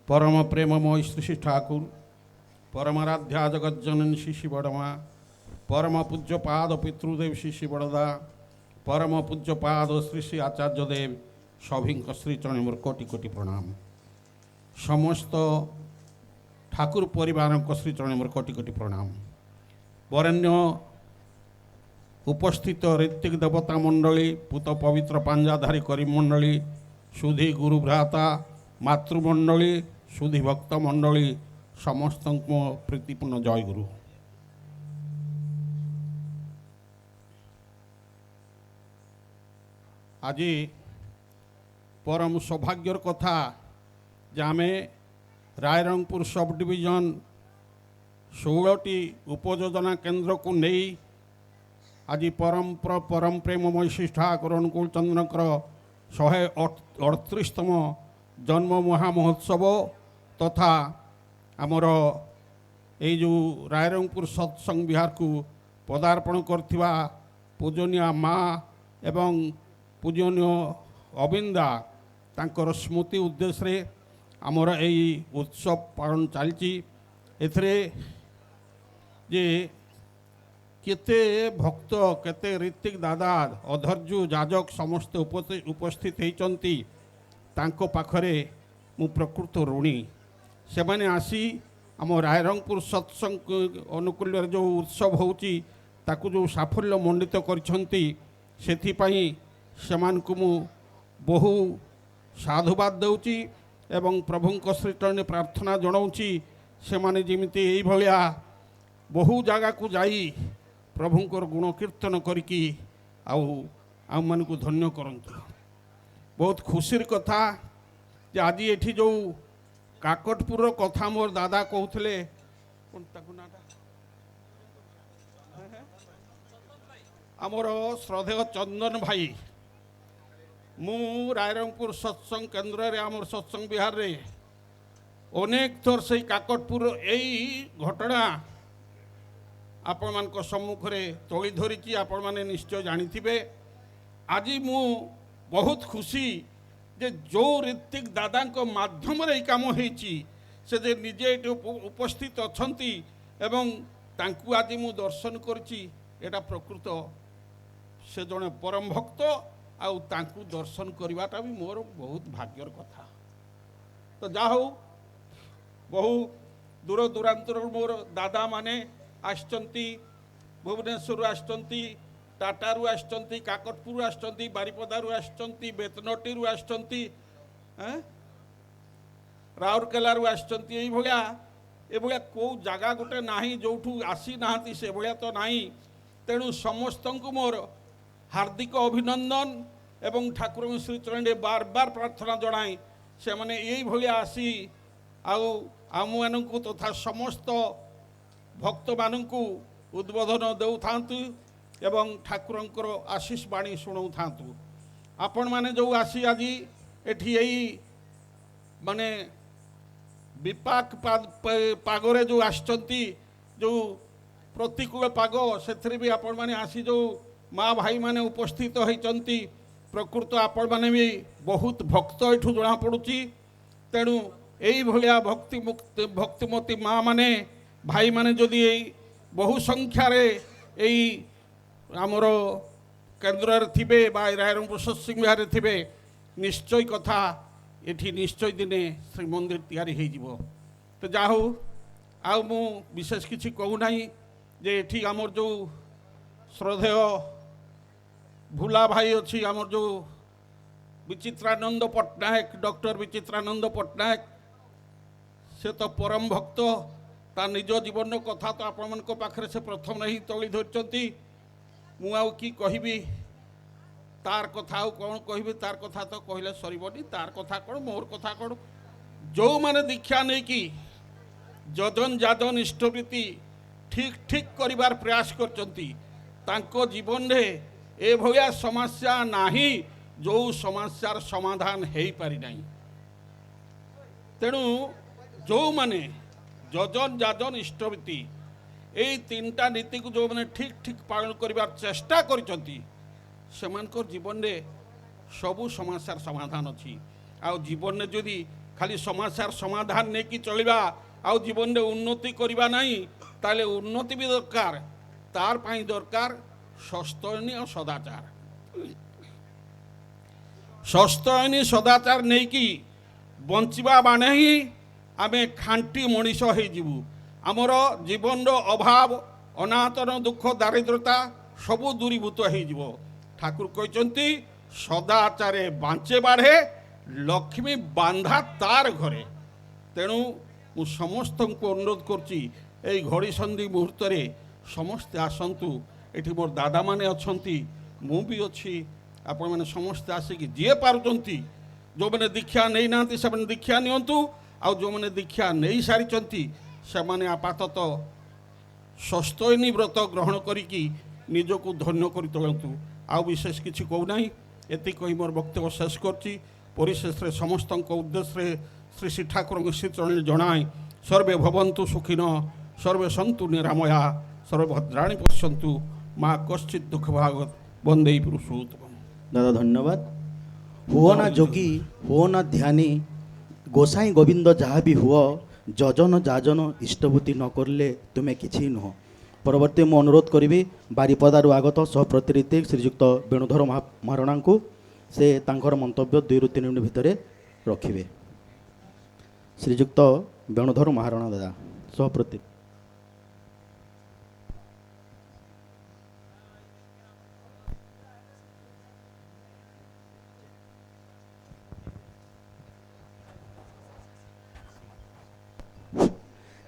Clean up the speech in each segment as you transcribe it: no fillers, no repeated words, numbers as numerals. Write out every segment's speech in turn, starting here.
परम प्रेममय श्री ठाकुर परमाराध्या जगज्जनन शिशि बड़मा परम पूज्य पाद पितृदेव शिशि बड़दा परम पूज्य पाद श्री श्री आचार्य देव सभी श्रीचरण मोर कोटि कोटि प्रणाम। समस्त ठाकुर परिवार श्रीचरण मोर कोटि कोटि प्रणाम। वरेण्य उपस्थित ऋत्विक देवता मंडली पूत पवित्र पांजाधारी करीम मंडली सुधी गुरु भ्राता मातृमंडली सुधी भक्त मंडली समस्त प्रीतिपूर्ण जय गुरु। आज परम सौभाग्यर कथा जे आमे रायरंगपुर सब डिविजन 16टी उपयोजना केन्द्र को नहीं आज परम प्रेममय श्री ठाकुर अनुकूल चंद्रकर 138तम जन्म महामहोत्सव तथा आमर ये जो रायरंगपुर सत्संग विहार को पदार्पण करथिबा पूजनीय माँ एवं पूजनीय अबिंदा तांकर स्मृति उद्देश्य आमर यही उत्सव पालन चलती। एथरे जे केते भक्त केते ऋत्विक दादा अधर्जु जाजक समस्त उपस्थित होती तांको पाखरे मु प्रकृत ऋणी से माने आसी आम रायरंगपुर सत्संग अनुकूल जो उत्सव होची ताकू जो साफल्य मंडित करछंती सेथिपाई सेमानकु मु बहु साधुवाद देउची एवं प्रभुंक श्रीचरण प्रार्थना जनाऊँची से माने जेमिति एई भलिया बहु जगह को जाई प्रभुंकर गुण कीर्तन करिकी आउ मानकु धन्य करंतु। बहुत खुशीर कथा जे आज एठी जो काकटपुर कथा मोर दादा कहते आमर श्रद्धेय चंदन भाई मु रायरंगपुर सत्संग केन्द्र रे आमर सत्संग विहार रे अनेक थर से काकटपुर यही घटना आपण मान सम्मुख में तोली धरी आपण मैंने निश्चय जानी। आज मु बहुत खुशी जे जो ऋत्विक दादा माध्यम रे काम होईची से जे निजे उपस्थित अछंती एवं तांकु आज मु दर्शन करची एटा प्रकृत से जने परम भक्त आउ तांकु दर्शन करवाटा भी मोर बहुत भाग्यर कथा। तो जा हो बहु दूर दूरांतर मोर दादा माने आसचंती भुवनेश्वर आसचंती टाटारू आसचंती काकटपुर आसचंती बारिपदारू आसचंती बेतनटीरू आसचंती राउरकेलारू आसचंती एई भलिया ए भलिया को जगह गोटे नाही जोठू आसी नाहांती से भलिया तो नाही। तेणु समस्तंकु मोर हार्दिक अभिनंदन एवं ठाकुर श्रीचरण बार बार प्रार्थना जनाए से माने एई भलिया आसी आम मानकु तथा समस्त भक्त मानकु उद्बोधन देउ थांतु एवं ठाकुरंकर आशीष बाणी शुणाऊ थांतु। आपण माने जो आसी आज एठी यही माने विपाक पागरे जो आसचंती जो प्रतिकूल पाग से भी आपण माने आसी जो माँ भाई माने उपस्थित होइचंती प्रकृत आपण माने भी बहुत भक्त एठू जना पड़ुची। तेणु यही भलिया भक्तिमती माँ माने भाई माने जदि बहु संख्यार यही आमर केन्द्र थे रायरंगपुर सत्संग विहार थे निश्चय कथा एठी निश्चय दिने श्री मंदिर तैयारी हो। तो जा हो आउ मु विशेष किसी कहूना जे एठी आमर जो श्रद्धेय भूला भाई अच्छी आमर जो विचित्रानंद पट्टनायक डॉक्टर विचित्रानंद पट्टनायक से तो परम भक्त ता निज जीवन कथा तो आपण मन पाखरे से प्रथम नहीं तली धरती मु आउ कि कहबी तार कथा आउ कौन कहबी तार कथा तो कहले सरबनी तार कथा कौन मोर कथा कौन जो माने दीक्षा नहीं कि जजन जाजन इष्टवृत्ति ठीक ठीक करिवार प्रयास करचंती तांको जीवन रे ए भया समस्या नाही जो समस्यार समाधान हेई पारि नाही। तेणु जो माने जजन जाजन इष्टवृत्ति यही तीनटा नीति को जो मैंने ठीक ठीक पालन करिवार चेष्टा करिसंती सेमानकर जीवन रे सबु समस्यार समाधान अच्छी। आ जीवन में जदि खाली समस्यार समाधान नहीं कि चलवा आउ जीवन में उन्नति करवा नहीं ताले उन्नति भी दरकार तार पाई दरकार सस्तयनी और सदाचार सस्तयनी सदाचार नहीं कि बंचिबा माने ही आमे खांटी मनीष हो आमर जीवन अभाव अनातन दुख दारिद्रता सबू दूरीभूत हो ठाकुर कहते सदाचारे बांचे बाढ़े लक्ष्मी बांधा तार घरे तेणु मु समस्त को अनुरोध करची ए घड़ी संधि मुहूर्त रे समस्ते आसतु एठी मोर दादा माने अछंती मु भी अच्छी आपण मैंने समस्ते आसिक जी पार्टी जो मैंने दीक्षा नहीं ना से दीक्षा नियंतु आ जो मैंने दीक्षा नहीं सारी से आपाततः सस्तयनी व्रत ग्रहण करिकी निजको धन्य कर तोलतु आ विशेष किसी कहूना एति कही मोर वक्तव्य शेष करची परिशेष समस्त उद्देश्य श्री श्री ठाकुर श्रीचरण जनाए सर्वे भवन्तु सुखिन सर्वे सन्तु निरामया सर्वे भद्राणि पश्यन्तु माँ कश्चित दुख भागवत वंदे पुरुषोत्तम। दादा धन्यवाद। हुओ ना जोगी हुओ ना ध्यानी गोसाई गोविंद जहाँ भी हुओ जजन जाजन इष्टभूति न करले तुमे किछि नुह। परवर्ती मु अनुरोध करी बारिपदारू आगत सहप्रतिनिधि श्रीजुक्त वेणुधर महारणा को से तांकर मंतव्य 2 ରୁ 3 मिनट भितर रखिबे। श्रीजुक्त वेणुधर महारणा दादा सहप्रति।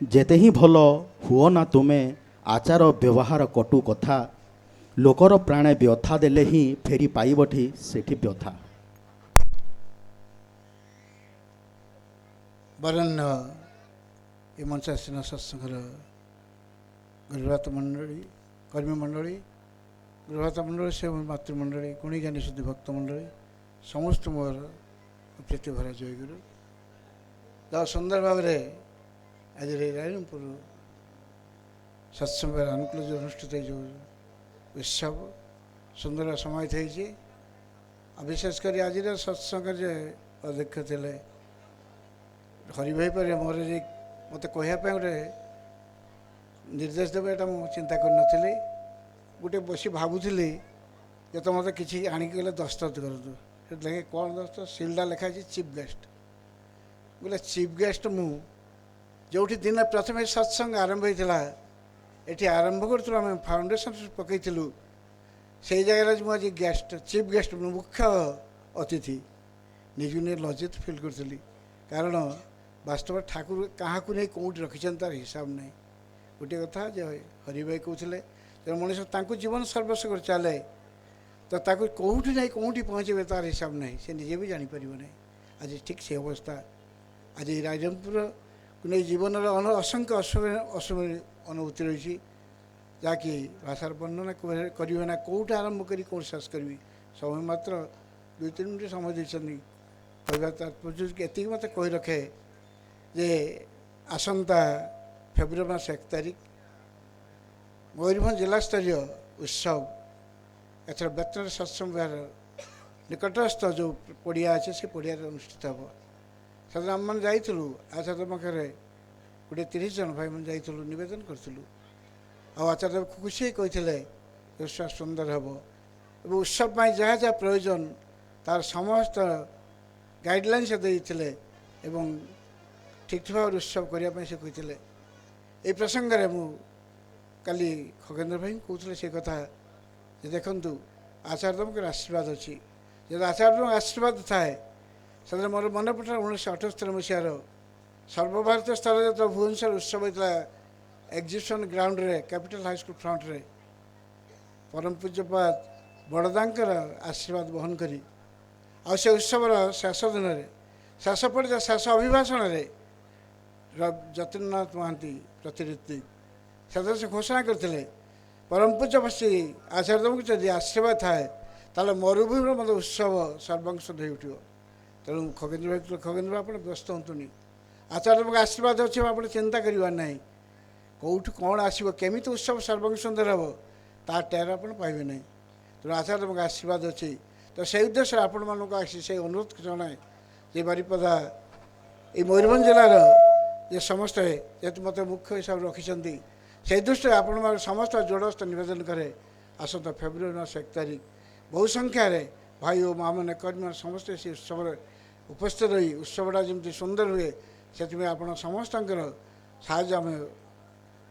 जेते ही भल हुओ ना तुमे आचार व्यवहार कटु कथा लोकर प्राणे व्यथा देले ही फेरी पाइबठी सेठी व्यथा। वरन्न ये मंचासीन सत्संगर गृहवात मंडली कर्मी मंडली गृहवात मंडली से मातृमंडली गुणी ज्ञानी शुद्धि भक्त मंडली समस्त मोर प्रीति भरा जयगुरु जहाँ सुंदर भाव आज रायरंगपुर सत्संग अनुकूल जो अनुष्ठित जो उत्सव सुंदर समाहित होती विशेषकर आज सत्संग अध्यक्ष थे हरि भाई पर मोर मत कहवाई गोटे निर्देश देवे यहाँ मुझे चिंता कर नी गोटे बस भावुली जो तो मत कि आणिक गले दस्तखत कर देखे कौन दस्तखत सिलटा लिखाई चीफ गेस्ट बोले चीफ गेस्ट मु जो दिन प्रथम सत्संग आरंभ होता ये आरंभ करूँ आम फाउंडेशन पकईलु से जगह मुझे गेस्ट चीफ गेस्ट मुख्य अतिथि निज नहीं लज्जित फिल करी कारण वास्तव ठाकुर क्या नहीं कौट रखिंट तार हिसाब नहीं गोटे कथा जो हरि भाई कहते जो मनीष जीवन सर्वस्व कर चले तो कौटी ना कौटी पहुँचे तार हिसाब नहीं से निजे भी जापर ना आज ठीक से अवस्था आज रायरंगपुर को नहीं जीवन असंख्य अनुभूति रही जहाँकि भाषार वर्णना करें ना कौट आरंभ कर कौन शेष करी समय मात्र 2-3 मिनट समय देती कहवा तात्पर्य मत कही रखे जे आसंता फेब्रुआरी मास 1 तारिख मयूरभंज जिला स्तरीय उत्सव एथर बेतन सत्संग विहार निकटस्थ जो पड़िया अच्छे से पड़िया अनुष्ठित हे साधारण आम मैंने जाइलु आचार्य पाखे गोटे 30 जन भाई मैंने जाइलु नवेदन करूँ आचार्य खुशी कहते उत्सव सुंदर हे और उत्सव जहाँ जहाँ प्रयोजन तार समस्त गाइडलाइन से देते ठीक ठीक भाव उत्सव करने से कहते ये प्रसंग में मु काली खगेन्द्र भाई कहते से कथा देखु आचार्य आशीर्वाद अच्छी जब आचार्य आशीर्वाद थाए से मोर मन पड़ा 1978 मसीहार सर्वभारतीय स्तर जो भुवनेश्वर उत्सव होता एग्जिबिशन ग्राउंड रे कैपिटल हाई स्कूल फ्रंट रे परम पूज्यपाद बड़दांकर आशीर्वाद बहन करी आ से उत्सवर शेष दिन में शेष पड़े शेष अभिभाषण में जतीन्द्रनाथ महांती प्रतिनिधि से घोषणा करते परम पूज्य श्री आचार्य जदि आशीर्वाद थाए ताले मरुभूमि मत उत्सव सर्वांश धोई उठ तेणु खगेन्द्र भाई खगेन्द्र भाई आप व्यस्त हूँ आचार्य आशीर्वाद अच्छे आप चिंता करवार ना कौट कौन आसो केमी उत्सव सर्वांग सुंदर हे ता टेर आप पाइबे ना तेणु आचार्य आशीर्वाद अच्छी तो से उद्देश्य आपण मानक आसी से अनुरोध जनाए जे बारिपदा এই মୟୂରଭଞ୍ଜ ଜିଲ୍ଲାର ଯେ ସମସ୍ତେ ଯେହେତୁ ମୋତେ ମୁଖ୍ୟ ହିସାବରେ ରଖିଛନ୍ତି ସେହି ଦୃଷ୍ଟିରେ ଆପଣଙ୍କର ସମସ୍ତ ଯୋଡ଼ସ୍ତ ନିବେଦନ କରେ ଆସନ୍ତା ଫେବୃଆରୀ ମାସ 1 ତାରିଖ ବହୁ ସଂଖ୍ୟାରେ ଭାଇ ଓ ମା'ମାନେ କର୍ମୀମାନେ ସମସ୍ତେ ସେ ଉତ୍ସବରେ ଉପସ୍ଥିତ ରହି ଉତ୍ସବଟା ଯେମିତି ସୁନ୍ଦର ହୁଏ ସେଥିପାଇଁ ଆପଣ ସମସ୍ତଙ୍କର ସାହାଯ୍ୟ ଆମେ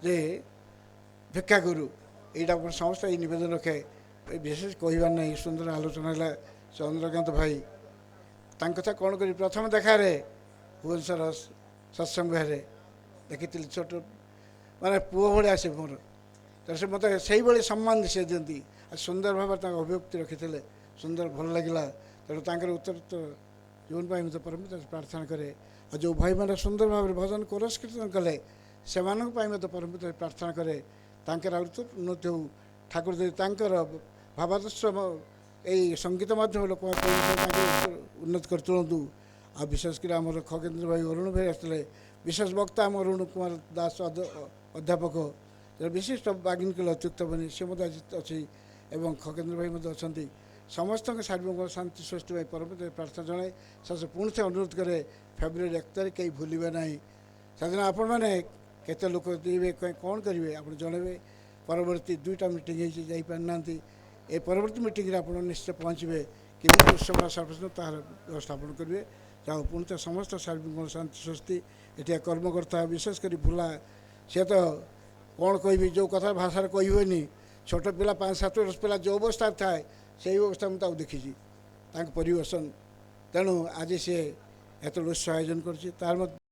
ଯେ ଭିକ୍ଷା କରୁ ଏଇଟା ଆପଣ ସମସ୍ତେ ଏଇ ନିବେଦନ ରଖେ ବିଶେଷ କହିବାର ନାହିଁ ସୁନ୍ଦର ଆଲୋଚନା ହେଲା ଚନ୍ଦ୍ରକାନ୍ତ ଭାଇ ତାଙ୍କ କଥା କ'ଣ କରି ପ୍ରଥମ ଦେଖାରେ ଭୁବନେଶ୍ୱର ସତ୍ସଙ୍ଗ ବିହାରରେ ଦେଖିଥିଲି ଛୋଟ ମାନେ ପୁଅ ଭଳିଆ ଆସେ ମୋର ତେଣୁ ସେ ମୋତେ ସେଇଭଳି ସମ୍ମାନ ସେ ଦିଅନ୍ତି ଆଉ ସୁନ୍ଦର ଭାବରେ ତାଙ୍କ ଅଭିବ୍ୟକ୍ତି ରଖିଥିଲେ ସୁନ୍ଦର ଭଲ ଲାଗିଲା ତେଣୁ ତାଙ୍କର ଉତ୍ତର ଜୀବନ ପାଇଁ ମୋତେ ପରମିତ ପ୍ରାର୍ଥନା କରେ ଆଉ ଯେଉଁ ଭାଇମାନେ ସୁନ୍ଦର ଭାବରେ ଭଜନ କୋରସ୍ କୀର୍ତ୍ତନ କଲେ ସେମାନଙ୍କ ପାଇଁ ମୋତେ ପରମିତ ପ୍ରାର୍ଥନା କରେ ତାଙ୍କର ଆହୁରି ତ ଉନ୍ନତି ହେଉ ଠାକୁର ଯଦି ତାଙ୍କର ଭାବାଦର୍ଶ ଏଇ ସଙ୍ଗୀତ ମାଧ୍ୟମରେ ଲୋକମାନେ ତାଙ୍କୁ ଉନ୍ନତି କରି ତୁଳନ୍ତୁ ଆଉ ବିଶେଷ କରି ଆମର ଖଗେନ୍ଦ୍ର ଭାଇ ଅରୁଣ ଭାଇ ଆସିଥିଲେ ବିଶେଷ ବକ୍ତା ଆମ ଅରୁଣ କୁମାର ଦାସ ଅଧ୍ୟାପକ ବିଶିଷ୍ଟ ବାଗ୍ମିକଲ ଅତ୍ୟୁକ୍ତ ବନି ସେ ମଧ୍ୟ ଆଜି ଅଛି ଏବଂ ଖଗେନ୍ଦ୍ର ଭାଇ ମଧ୍ୟ ଅଛନ୍ତି ସମସ୍ତଙ୍କ ସାର୍ବଭୌମ ଶାନ୍ତି ସୃଷ୍ଟି ପାଇଁ ପରମିତ ପ୍ରାର୍ଥନା ଜଣାଏ ଶେଷ ପୁଣି ଥରେ ଅନୁରୋଧ କରେ ଫେବୃଆରୀ 1 ତାରିଖ କେହି ଭୁଲିବେ ନାହିଁ ସେଦିନ ଆପଣମାନେ କେତେ ଲୋକ ଯିବେ କ'ଣ କରିବେ ଆପଣ ଜଣାଇବେ ପରବର୍ତ୍ତୀ 2ଟା ମିଟିଂ ହେଇଛି ଯାଇପାରିନାହାନ୍ତି ଏ ପରବର୍ତ୍ତୀ ମିଟିଂରେ ଆପଣ ନିଶ୍ଚୟ ପହଞ୍ଚିବେ କେମିତି ଉତ୍ସବର ସର୍ବଶ୍ରେଷ୍ଠ ତାହାର ବ୍ୟବସ୍ଥାପନ କରିବେ ଯାହା ପୁଣି ତ ସମସ୍ତ ସାର୍ବଭୌମ ଶାନ୍ତି ସୃଷ୍ଟି ଏଠିକା କର୍ମକର୍ତ୍ତା ବିଶେଷ କରି ଭୁଲା ସେ ତ କ'ଣ କହିବି ଯେଉଁ କଥା ଭାଷାରେ କହିହୁଏନି ଛୋଟ ପିଲା 5-7 ବର୍ଷ ପିଲା ଯେଉଁ ଅବସ୍ଥାରେ ଥାଏ ସେହି ଅବସ୍ଥା ମୁଁ ତାକୁ ଦେଖିଛି ତାଙ୍କ ପରିବେଶନ ତେଣୁ ଆଜି ସିଏ ଏତେ ଉତ୍ସବ ଆୟୋଜନ କରୁଛି ତାର ମଧ୍ୟ